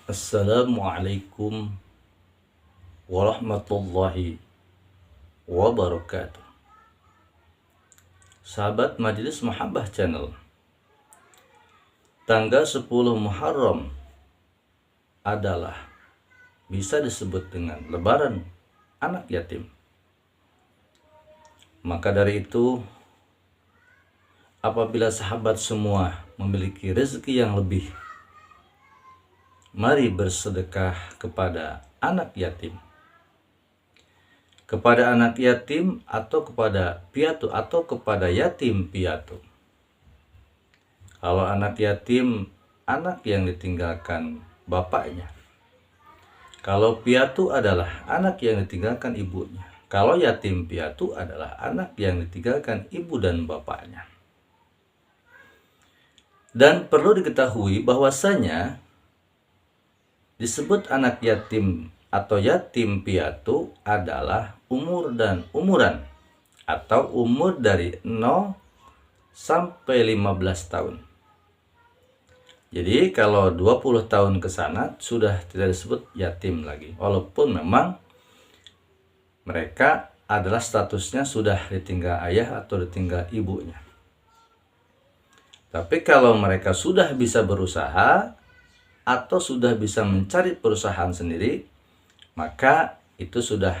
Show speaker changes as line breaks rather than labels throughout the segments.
Assalamualaikum warahmatullahi wabarakatuh. Sahabat Majelis Mahabbah Channel, tanggal 10 Muharram adalah bisa disebut dengan Lebaran anak yatim. Maka dari itu, apabila sahabat semua memiliki rezeki yang lebih, mari bersedekah kepada anak yatim. Kepada anak yatim atau kepada piatu atau kepada yatim piatu. Kalau anak yatim, anak yang ditinggalkan bapaknya. Kalau piatu adalah anak yang ditinggalkan ibunya. Kalau yatim piatu adalah anak yang ditinggalkan ibu dan bapaknya. Dan perlu diketahui bahwasanya disebut anak yatim atau yatim piatu adalah umur dan umuran atau umur dari 0 sampai 15 tahun. Jadi kalau 20 tahun ke sana sudah tidak disebut yatim lagi. Walaupun memang mereka adalah statusnya sudah ditinggal ayah atau ditinggal ibunya. Tapi kalau mereka sudah bisa berusaha atau sudah bisa mencari perusahaan sendiri, maka itu sudah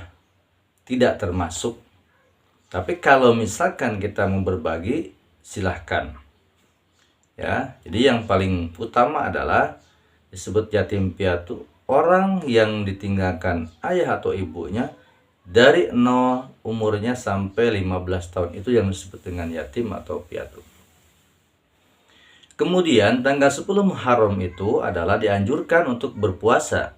tidak termasuk. Tapi kalau misalkan kita mau berbagi, silahkan. Ya, jadi yang paling utama adalah disebut yatim piatu, orang yang ditinggalkan ayah atau ibunya dari 0 umurnya sampai 15 tahun. Itu yang disebut dengan yatim atau piatu. Kemudian tanggal 10 Muharram itu adalah dianjurkan untuk berpuasa.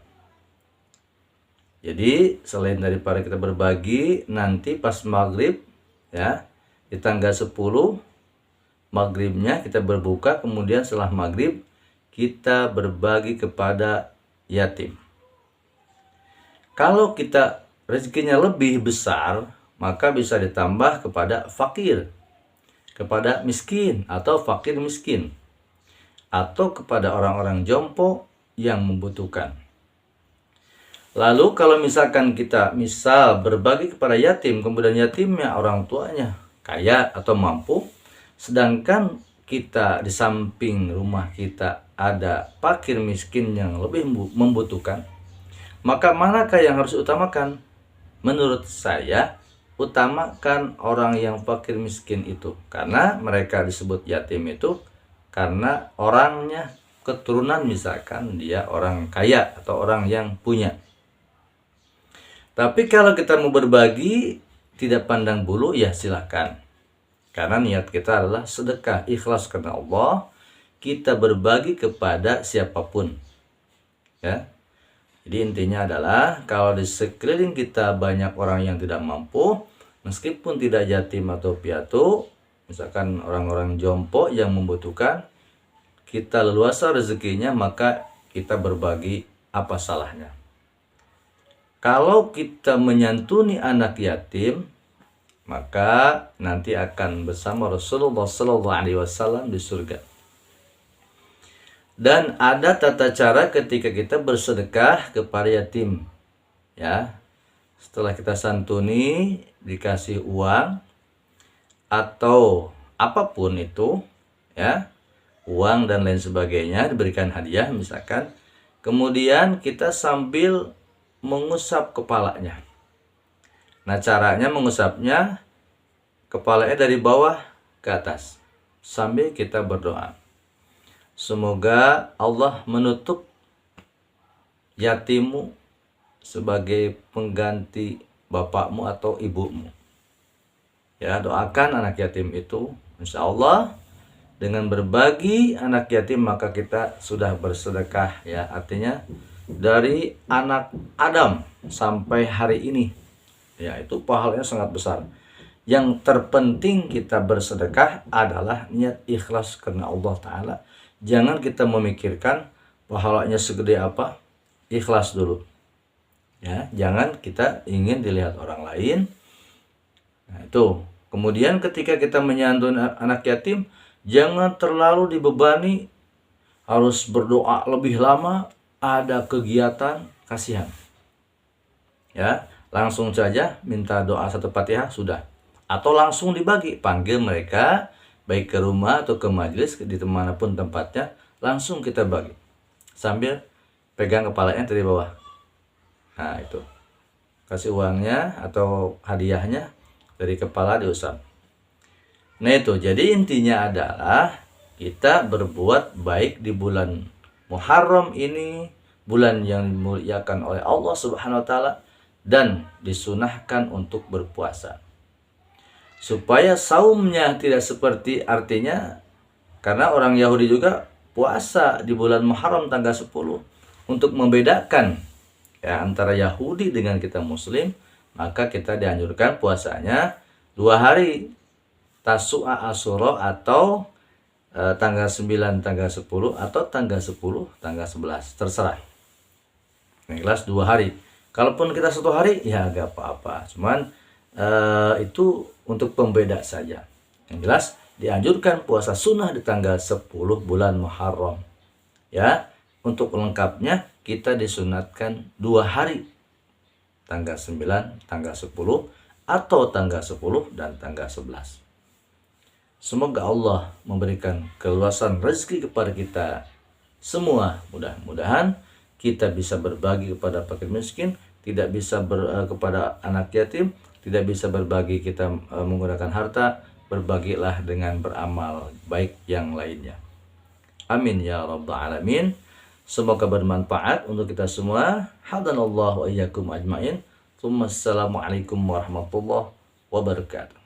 Jadi selain daripada kita berbagi, nanti pas maghrib ya, di tanggal 10 maghribnya kita berbuka, kemudian setelah maghrib kita berbagi kepada yatim. Kalau kita rezekinya lebih besar, maka bisa ditambah kepada fakir, kepada miskin atau fakir miskin, atau kepada orang-orang jompo yang membutuhkan. Lalu kalau misalkan kita berbagi kepada yatim, kemudian yatimnya orang tuanya kaya atau mampu, sedangkan kita di samping rumah kita ada fakir miskin yang lebih membutuhkan, maka manakah yang harus utamakan? Menurut saya, utamakan orang yang fakir miskin itu, karena mereka disebut yatim itu karena orangnya keturunan, misalkan dia orang kaya atau orang yang punya. Tapi kalau kita mau berbagi tidak pandang bulu, ya silakan. Karena niat kita adalah sedekah ikhlas karena Allah, kita berbagi kepada siapapun. Ya. Jadi intinya adalah kalau di sekeliling kita banyak orang yang tidak mampu, meskipun tidak yatim atau piatu, misalkan orang-orang jompo yang membutuhkan, kita leluasa rezekinya, maka kita berbagi, apa salahnya? Kalau kita menyantuni anak yatim, maka nanti akan bersama Rasulullah SAW di surga. Dan ada tata cara ketika kita bersedekah kepada yatim. Ya, setelah kita santuni, dikasih uang atau apapun itu, ya, uang dan lain sebagainya, diberikan hadiah misalkan, kemudian kita sambil mengusap kepalanya. Nah, caranya mengusapnya, kepalanya dari bawah ke atas sambil kita berdoa. Semoga Allah menutup yatimmu sebagai pengganti bapakmu atau ibumu. Ya, doakan anak yatim itu, insya Allah dengan berbagi anak yatim maka kita sudah bersedekah, ya. Artinya dari anak Adam sampai hari ini, ya, itu pahalanya sangat besar. Yang terpenting kita bersedekah adalah niat ikhlas karena Allah Ta'ala. Jangan kita memikirkan pahalanya segede apa, ikhlas dulu, ya. Jangan kita ingin dilihat orang lain. Nah, itu. Kemudian ketika kita menyantuni anak yatim, jangan terlalu dibebani harus berdoa lebih lama ada kegiatan, kasihan. Ya, langsung saja minta doa 1 Fatihah sudah. Atau langsung dibagi, panggil mereka baik ke rumah atau ke majelis di manapun tempatnya, langsung kita bagi. Sambil pegang kepalanya dari bawah. Nah, itu. Kasih uangnya atau hadiahnya dari kepala diusap. Nah, itu. Jadi intinya adalah kita berbuat baik di bulan Muharram ini, bulan yang dimuliakan oleh Allah Subhanahu wa taala, dan disunahkan untuk berpuasa. Supaya saumnya tidak seperti, artinya karena orang Yahudi juga puasa di bulan Muharram tanggal 10 untuk membedakan ya antara Yahudi dengan kita Muslim, maka kita dianjurkan puasanya 2 hari, Tasu'a Asyura atau tanggal 9 tanggal 10 atau tanggal 10 tanggal 11, terserah. Yang jelas 2 hari. Kalaupun kita 1 hari ya agak apa-apa, cuman itu untuk pembeda saja. Yang jelas dianjurkan puasa sunnah di tanggal 10 bulan Muharram. Ya, untuk lengkapnya kita disunatkan 2 hari, tanggal 9, tanggal 10 atau tanggal 10 dan tanggal 11. Semoga Allah memberikan keluasan rezeki kepada kita semua. Mudah-mudahan kita bisa berbagi kepada fakir miskin, tidak bisa kepada anak yatim, tidak bisa berbagi kita menggunakan harta, berbagilah dengan beramal baik yang lainnya. Amin ya rabbal alamin. Semoga bermanfaat untuk kita semua. Hadanallahu wa iyyakum ajmain. Assalamualaikum warahmatullahi wabarakatuh.